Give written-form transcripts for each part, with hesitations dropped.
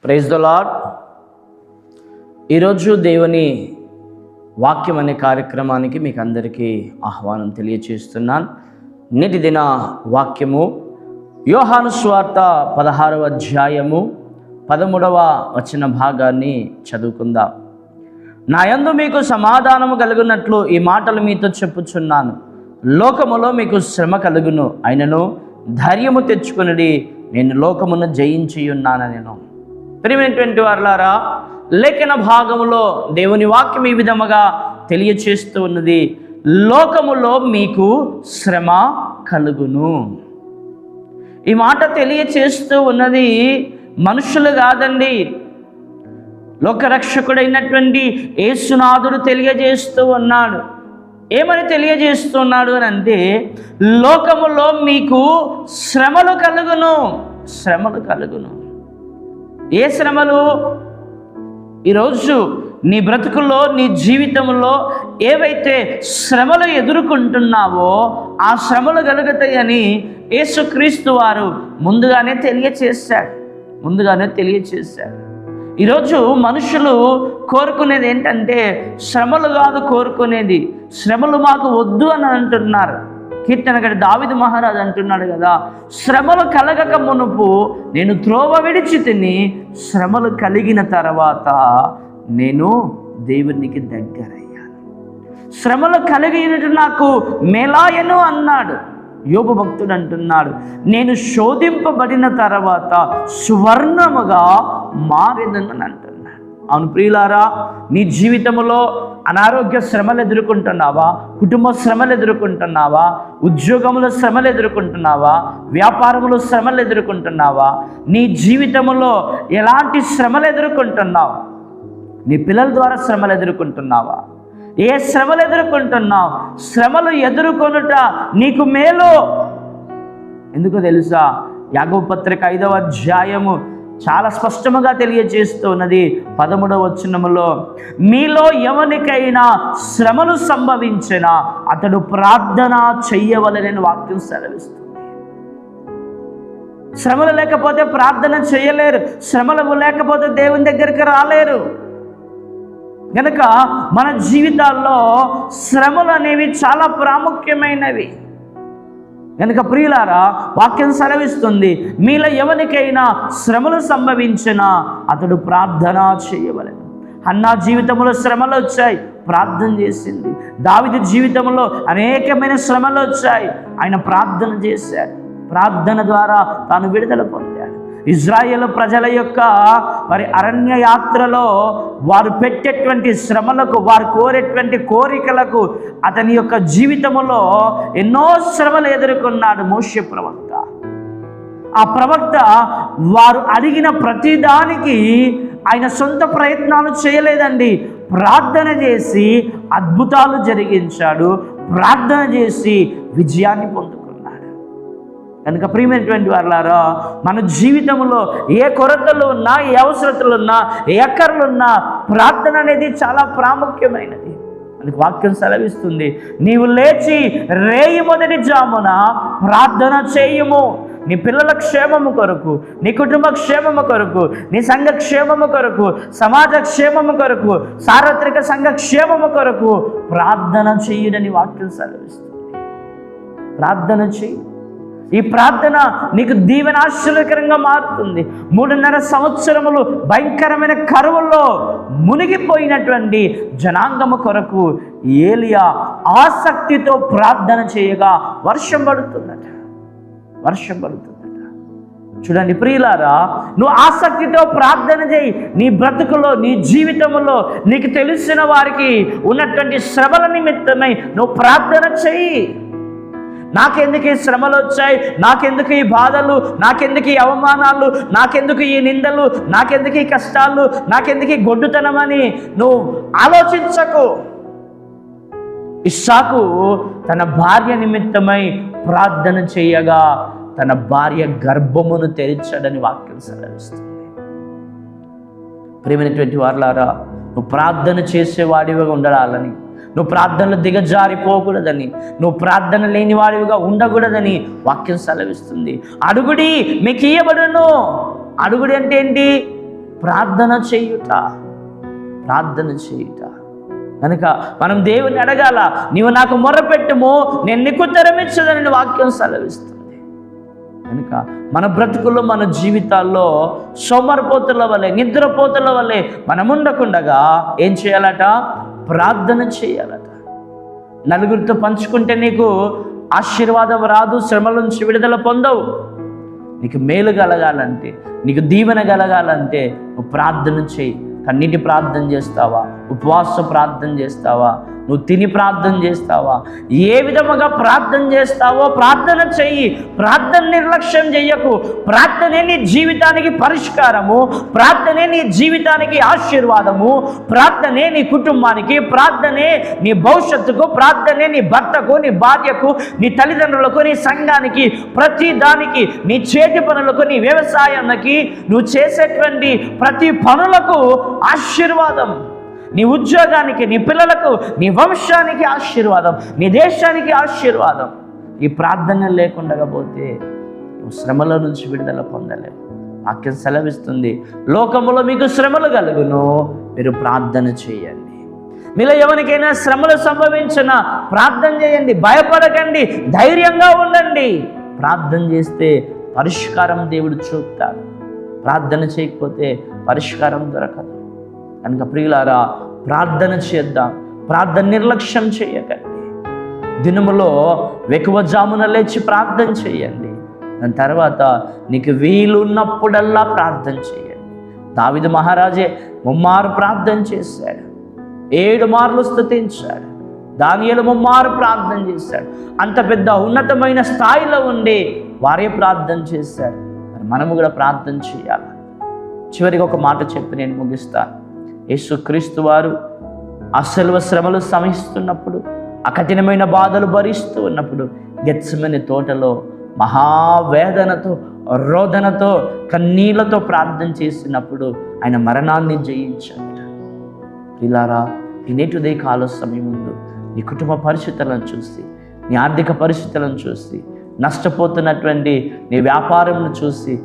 Praise the lord. ఈరోజు దేవుని వాక్యం అనే కార్యక్రమానికి మీకు అందరికీ ఆహ్వానం తెలియచేస్తున్నాను. నేటి దిన వాక్యము యోహాను సువార్త 16వ అధ్యాయము 13వ వచన భాగాన్ని చదువుకుందాం. నా యందు మీకు సమాధానము కలుగునట్లు ఈ మాటలు మీతో చెప్పుచున్నాను. లోకములో మీకు శ్రమ కలుగును, అయినను ధైర్యము తెచ్చుకొనుడి, నేను లోకమును జయించి ఉన్నానెను. ప్రియమైనటువంటి వారలారా, లేఖన భాగములో దేవుని వాక్యం ఈ విధముగా తెలియచేస్తూ ఉన్నది, లోకములో మీకు శ్రమ కలుగును. ఈ మాట తెలియచేస్తూ ఉన్నది మనుషులు కాదండి, లోకరక్షకుడైనటువంటి యేసునాథుడు తెలియజేస్తూ ఉన్నాడు. ఏమని తెలియజేస్తున్నాడు అని అంటే, లోకములో మీకు శ్రమలు కలుగును. శ్రమలు కలుగును. ఏ శ్రమలు? ఈరోజు నీ బ్రతుకుల్లో, నీ జీవితంలో ఏవైతే శ్రమలు ఎదుర్కొంటున్నావో ఆ శ్రమలు కలుగుతాయని యేసుక్రీస్తు వారు ముందుగానే తెలియచేశాడు. ఈరోజు మనుషులు కోరుకునేది ఏంటంటే, శ్రమలు కాదు కోరుకునేది, శ్రమలు మాకు వద్దు అని అంటున్నారు. కీర్తనగడి దావీదు మహారాజు అంటున్నాడు కదా, శ్రమలు కలగక మునుపు నేను త్రోవ విడిచి తిని, శ్రమలు కలిగిన తర్వాత నేను దేవునికి దగ్గరయ్యాను. శ్రమలు కలిగినట్టు నాకు మేలాయను అన్నాడు. యోబు భక్తుడు అంటున్నాడు, నేను శోధింపబడిన తర్వాత సువర్ణముగా మారేదను అంటున్నాడు. అవును ప్రియులారా, నీ జీవితంలో అనారోగ్య శ్రమలు ఎదుర్కొంటున్నావా? కుటుంబ శ్రమలు ఎదుర్కొంటున్నావా? ఉద్యోగంలో శ్రమలు ఎదుర్కొంటున్నావా? వ్యాపారంలో శ్రమలు ఎదుర్కొంటున్నావా? నీ జీవితంలో ఎలాంటి శ్రమలు ఎదుర్కొంటున్నావు? నీ పిల్లల ద్వారా శ్రమలు ఎదుర్కొంటున్నావా? ఏ శ్రమలు ఎదుర్కొంటున్నావు? శ్రమలు ఎదుర్కొనుట నీకు మేలు. ఎందుకో తెలుసా? యాకోబు పత్రిక 5వ అధ్యాయము చాలా స్పష్టముగా తెలియజేస్తున్నది. 13వ వచనములో, మీలో ఎవరికైనా శ్రమలు సంభవించినా అతడు ప్రార్థన చెయ్యవలెనని వాక్యం సెలవిస్తుంది. శ్రమలు లేకపోతే ప్రార్థన చేయలేరు, శ్రమలు లేకపోతే దేవుని దగ్గరికి రాలేరు. కనుక మన జీవితాల్లో శ్రమలు అనేవి చాలా ప్రాముఖ్యమైనవి. కనుక ప్రియులారా, వాక్యం సెలవిస్తుంది, మీలో ఎవరికైనా శ్రమలు సంభవించినా అతడు ప్రార్థన చేయవలెను. హన్నా జీవితంలో శ్రమలు వచ్చాయి, ప్రార్థన చేసింది. దావీదు జీవితంలో అనేకమైన శ్రమలు వచ్చాయి, ఆయన ప్రార్థన చేశాడు. ప్రార్థన ద్వారా తాను విడుదల పొందాడు. ఇజ్రాయేలు ప్రజల యొక్క అరణ్య యాత్రలో వారు పెట్టేటువంటి శ్రమలకు, వారు కోరేటువంటి కోరికలకు అతని యొక్క జీవితంలో ఎన్నో శ్రమలు ఎదుర్కొన్నాడు మోషే ప్రవక్త. ఆ ప్రవక్త వారు అడిగిన ప్రతిదానికి ఆయన సొంత ప్రయత్నాలు చేయలేదండి, ప్రార్థన చేసి అద్భుతాలు జరిగించాడు, ప్రార్థన చేసి విజయాన్ని పొందుకున్నాడు. కనుక ప్రియమైనటువంటి వారలారా, మన జీవితంలో ఏ కొరతలు ఉన్నా, ఏ అవసరతలు ఉన్నా, ఏ అక్కర్లు ఉన్నా, ప్రార్థన అనేది చాలా ప్రాముఖ్యమైనది. అందుకు వాక్యం సెలవిస్తుంది, నీవు లేచి రేయి మొదటి జామున ప్రార్థన చేయుము. నీ పిల్లల క్షేమము కొరకు, నీ కుటుంబ క్షేమము కొరకు, నీ సంఘ క్షేమము కొరకు, సమాజ క్షేమము కొరకు, సార్వత్రిక సంఘ క్షేమము కొరకు ప్రార్థన చేయుడని వాక్యం సెలవిస్తుంది. ప్రార్థన చేయి. ఈ ప్రార్థన నీకు దీవెనాశీర్వకరంగా మారుతుంది. 3.5 సంవత్సరములు భయంకరమైన కరువుల్లో మునిగిపోయినటువంటి జనాంగము కొరకు ఏలియా ఆసక్తితో ప్రార్థన చేయగా వర్షం పడుతుందట. చూడండి ప్రియులారా, నువ్వు ఆసక్తితో ప్రార్థన చేయి. నీ బ్రతుకులో, నీ జీవితంలో నీకు తెలిసిన వారికి ఉన్నటువంటి శ్రమల నిమిత్తమై నువ్వు ప్రార్థన చెయ్యి. నాకెందుకు ఈ శ్రమలు వచ్చాయి, నాకెందుకు ఈ బాధలు, నాకెందుకు ఈ అవమానాలు, నాకెందుకు ఈ నిందలు, నాకెందుకు ఈ కష్టాలు, నాకెందుకు ఈ గొడ్డుతనం అని నువ్వు ఆలోచించకు. ఇస్సాకు తన భార్య నిమిత్తమై ప్రార్థన చేయగా తన భార్య గర్భమును తెరిచాడని వాక్యం సెలవిస్తుంది. ప్రియమైనటువంటి వారలారా, నువ్వు ప్రార్థన చేసేవాడిగా ఉండాలని, నువ్వు ప్రార్థనలు దిగజారిపోకూడదని, నువ్వు ప్రార్థన లేని వాడివిగా ఉండకూడదని వాక్యం సెలవిస్తుంది. అడుగుడి మీకు ఇయ్యబడును. అడుగుడి అంటే ఏంటి? ప్రార్థన చేయుట. కనుక మనం దేవుని అడగాల. నీవు నాకు మొర్రపెట్టుము, నేను నీకు ఉత్తరమిచ్చదని వాక్యం సెలవిస్తుంది. కనుక మన బ్రతుకుల్లో, మన జీవితాల్లో సోమరిపోతుల వలె, నిద్రపోతుల వలె మనం ఉండకుండగా ఏం చేయాలట? ప్రార్థన చేయాలట. నలుగురితో పంచుకుంటే నీకు ఆశీర్వాదం రాదు, శ్రమల నుంచి విడుదల పొందవు. నీకు మేలు కలగాలంటే, నీకు దీవెన కలగాలంటే నువ్వు ప్రార్థన చేయి. కన్నీటి ప్రార్థన చేస్తావా? ఉపవాస ప్రార్థన చేస్తావా? నువ్వు తిని ప్రార్థన చేస్తావా? ఏ విధముగా ప్రార్థన చేస్తావో ప్రార్థన చెయ్యి. ప్రార్థన నిర్లక్ష్యం చెయ్యకు. ప్రార్థనే నీ జీవితానికి పరిష్కారము, ప్రార్థనే నీ జీవితానికి ఆశీర్వాదము, ప్రార్థనే నీ కుటుంబానికి, ప్రార్థనే నీ భవిష్యత్తుకు, ప్రార్థనే నీ భర్తకు, నీ భార్యకు, నీ తల్లిదండ్రులకు, నీ సంఘానికి, ప్రతి దానికి, నీ చేతి పనులకు, నీ వ్యవసాయానికి, నువ్వు చేసేటువంటి ప్రతి పనులకు ఆశీర్వాదం. నీ ఉద్యోగానికి, నీ పిల్లలకు, నీ వంశానికి ఆశీర్వాదం, నీ దేశానికి ఆశీర్వాదం. ఈ ప్రార్థన లేకుండా పోతే నువ్వు శ్రమల నుంచి విడుదల పొందలేవు. వాక్యం సెలవిస్తుంది, లోకములో మీకు శ్రమలు కలుగును, మీరు ప్రార్థన చేయండి. మీలో ఎవరికైనా శ్రమలు సంభవించినా ప్రార్థన చేయండి. భయపడకండి, ధైర్యంగా ఉండండి. ప్రార్థన చేస్తే పరిష్కారం దేవుడు చూపుతాడు. ప్రార్థన చేయకపోతే పరిష్కారం దొరకదు. కనుక ప్రియులారా, ప్రార్థన చేద్దాం. ప్రార్థన నిర్లక్ష్యం చేయకండి. దినములో వెకువజామున లేచి ప్రార్థన చేయండి. దాని తర్వాత నీకు వీలున్నప్పుడల్లా ప్రార్థన చేయండి. దావీదు మహారాజే ముమ్మారు ప్రార్థన చేశాడు, 7 మార్లు స్తుతించాడు. దానియేలు ముమ్మారు ప్రార్థన చేశాడు. అంత పెద్ద ఉన్నతమైన స్థాయిలో ఉండి వారే ప్రార్థన చేశారు. మరి మనము కూడా ప్రార్థన చేయాలి. చివరికి ఒక మాట చెప్పి నేను ముగిస్తాను. యేసుక్రీస్తు వారు ఆ శిలువ శ్రమలు సహిస్తున్నప్పుడు, ఆ కఠినమైన బాధలు భరిస్తూ ఉన్నప్పుడు గెత్సెమనే తోటలో మహావేదనతో, రోదనతో, కన్నీళ్లతో ప్రార్థన చేసినప్పుడు ఆయన మరణాన్ని జయించాడు. ఇలారా, ఈ నేటి కాల సమయం ముందు నీ కుటుంబ పరిస్థితులను చూసి, నీ ఆర్థిక పరిస్థితులను చూసి, నష్టపోతున్నటువంటి నీ వ్యాపారంను చూసి,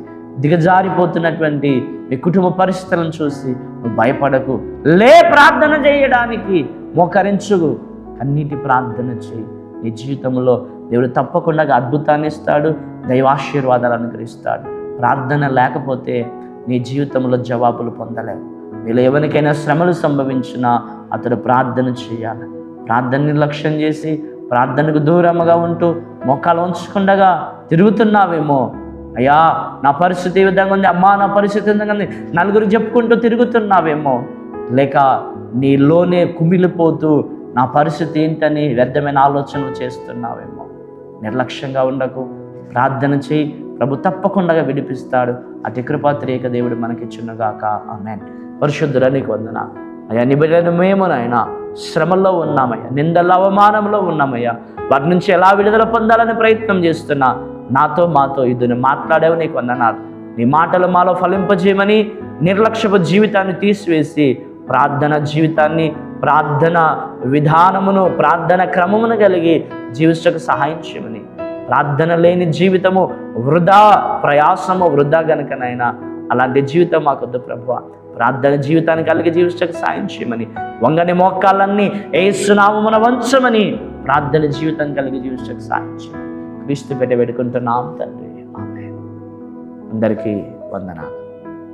దిగజారిపోతున్నటువంటి నీ కుటుంబ పరిస్థితులను చూసి నువ్వు భయపడకు. లే, ప్రార్థన చేయడానికి మోకరించు, అన్నిటి ప్రార్థన చేయి. నీ జీవితంలో దేవుడు తప్పకుండా అద్భుతాన్ని ఇస్తాడు, దైవాశీర్వాదాలు అనుగ్రహిస్తాడు. ప్రార్థన లేకపోతే నీ జీవితంలో జవాబులు పొందలేవు. వీళ్ళు ఎవరికైనా శ్రమలు సంభవించినా అతడు ప్రార్థన చేయాలి. ప్రార్థన నిర్లక్ష్యం చేసి ప్రార్థనకు దూరంగా ఉంటూ మోకాలు ఉంచకుండా తిరుగుతున్నావేమో, అయ్యా నా పరిస్థితి ఈ విధంగా ఉంది, అమ్మా నా పరిస్థితి విధంగా ఉంది, నలుగురు చెప్పుకుంటూ తిరుగుతున్నావేమో, లేక నీలోనే కుమిలిపోతూ నా పరిస్థితి ఏంటని వ్యర్థమైన ఆలోచనలు చేస్తున్నావేమో. నిర్లక్ష్యంగా ఉండకు, ప్రార్థన చేయి. ప్రభు తప్పకుండా విడిపిస్తాడు. అతి కృపాత్రేక దేవుడు మనకిచ్చునుగాక. ఆమేన్. పరిశుద్ధుడా నీకు వందన అయ్యా. నీ బిడ్డలను మేము నాయన శ్రమల్లో ఉన్నామయ్యా, నిందల అవమానంలో ఉన్నామయ్యా. వాటి నుంచి ఎలా విడుదల పొందాలని ప్రయత్నం చేస్తున్నా. నాతో మాతో ఇద్దరు మాట్లాడేవి నీకు వందనాలు. నీ మాటలు మాలో ఫలింపజేయమని నిర్లక్ష్యపు జీవితాన్ని తీసివేసి ప్రార్థన జీవితాన్ని, ప్రార్థన విధానమును, ప్రార్థన క్రమమును కలిగి జీవించకు సహాయం చేయమని. ప్రార్థన లేని జీవితము వృధా, ప్రయాసము వృధా గనుకనైనా అలాంటి జీవితం మాకొద్దు ప్రభువా. ప్రార్థన జీవితాన్ని కలిగి జీవించకు సాయం చేయమని, వంగని మోకాళ్ళన్నీ యేసు నామమున వంచమని ప్రార్థన జీవితం కలిగి జీవించకు సాయం చేయమని క్రీస్తు పెట్టి పెట్టుకుంటున్నాం తండ్రి. ఆమేన్. అందరికీ వందనాలు.